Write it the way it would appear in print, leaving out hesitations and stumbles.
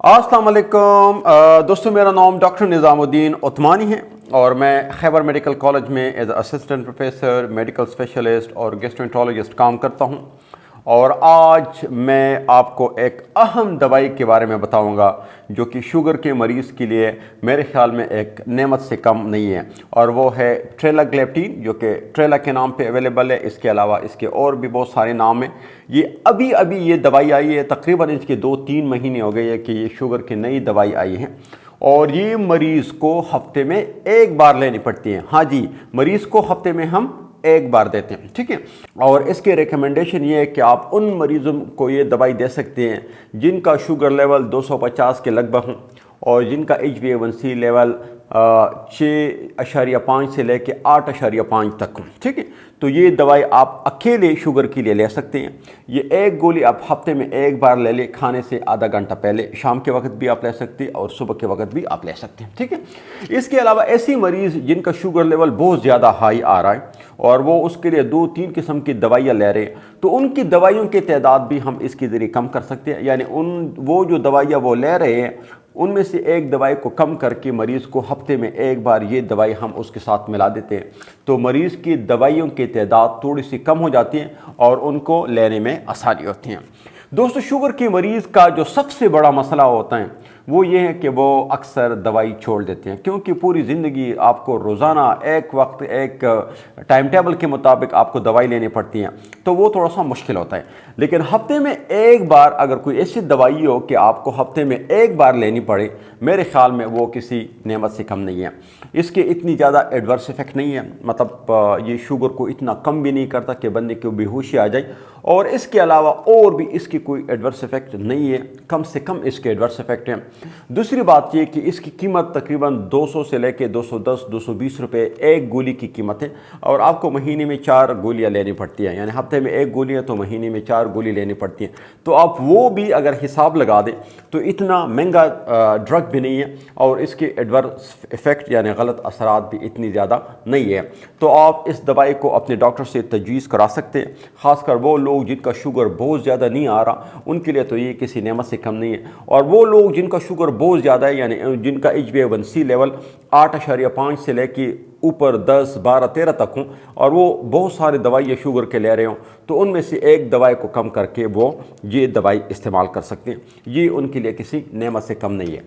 अस्सलाम वालेकुम दोस्तों, मेरा नाम डॉक्टर निज़ामुद्दीन उस्मानी है और मैं खैबर मेडिकल कॉलेज में as assistant professor, medical specialist और गैस्ट्रोएंटरोलॉजिस्ट काम करता हूं। और आज मैं आपको एक अहम दवाई के बारे में बताऊंगा जो कि शुगर के मरीज़ के लिए मेरे ख्याल में एक नेमत से कम नहीं है, और वो है ट्रेलाग्लेप्टिन, जो कि ट्रेला के नाम पे अवेलेबल है। इसके अलावा इसके और भी बहुत सारे नाम हैं। ये अभी ये दवाई आई है, तकरीबन इसके 2-3 महीने हो गए हैं कि ये शुगर की नई दवाई आई है, और ये मरीज़ को हफ्ते में एक बार लेनी पड़ती है। हाँ जी, मरीज़ को हफ्ते में हम एक बार देते हैं, ठीक है। और इसके रिकमेंडेशन ये है कि आप उन मरीज़ों को ये दवाई दे सकते हैं जिनका शुगर लेवल 250 के लगभग हो और जिनका HbA1c लेवल 6.5 से लेके 8.5 तक हो, ठीक है। तो ये दवाई आप अकेले शुगर के लिए ले सकते हैं। ये एक गोली आप हफ्ते में एक बार ले लें, खाने से आधा घंटा पहले, शाम के वक्त भी आप ले सकते हैं और सुबह के वक्त भी आप ले सकते हैं, ठीक है। इसके अलावा ऐसी मरीज़ जिनका शुगर लेवल बहुत ज़्यादा हाई आ रहा है और वो उसके लिए 2-3 किस्म की दवाइयाँ ले रहे हैं, तो उनकी दवाइयों की तादाद भी हम इसके ज़रिए कम कर सकते हैं। यानी वो जो दवाइयाँ वो ले रहे हैं उनमें से एक दवाई को कम करके मरीज़ को हफ्ते में एक बार ये दवाई हम उसके साथ मिला देते हैं, तो मरीज़ की दवाइयों की तादाद थोड़ी सी कम हो जाती है और उनको लेने में आसानी होती है। दोस्तों, शुगर के मरीज़ का जो सबसे बड़ा मसला होता है वो ये है कि वो अक्सर दवाई छोड़ देते हैं, क्योंकि पूरी ज़िंदगी आपको रोज़ाना एक वक्त एक टाइम टेबल के मुताबिक आपको दवाई लेनी पड़ती है, तो वो थोड़ा सा मुश्किल होता है। लेकिन हफ्ते में एक बार अगर कोई ऐसी दवाई हो कि आपको हफ्ते में एक बार लेनी पड़े, मेरे ख़्याल में वो किसी नेमत से कम नहीं है। इसके इतनी ज़्यादा एडवर्स इफेक्ट नहीं है, मतलब ये शुगर को इतना कम भी नहीं करता कि बंदे को बेहोशी आ जाए, और इसके अलावा और भी इसकी कोई एडवर्स इफेक्ट नहीं है, कम से कम इसके एडवर्स इफेक्ट हैं। दूसरी बात ये कि इसकी कीमत तकरीबन 200 से लेके 210-220 रुपये एक गोली की कीमत है, और आपको महीने में 4 गोलियां लेनी पड़ती हैं। यानी हफ्ते में एक गोली है तो महीने में 4 गोली लेनी पड़ती हैं। तो आप वो भी अगर हिसाब लगा दें तो इतना महंगा ड्रग भी नहीं है, और इसके एडवर्स इफेक्ट यानी गलत असरात भी इतनी ज़्यादा नहीं है। तो आप इस दवाई को अपने डॉक्टर से तजवीज़ करा सकते हैं। ख़ासकर वो लोग जिनका शुगर बहुत ज़्यादा नहीं आ रहा, उनके लिए तो ये किसी नेमत से कम नहीं है। और वो लोग जिनका शुगर बहुत ज़्यादा है, यानी जिनका HbA1c लेवल 8.5 से लेके ऊपर 10, 12, 13 तक हों, और वो बहुत सारी दवाइयाँ शुगर के ले रहे हों, तो उनमें से एक दवाई को कम करके वो ये दवाई इस्तेमाल कर सकते हैं। ये उनके लिए किसी नेमत से कम नहीं है।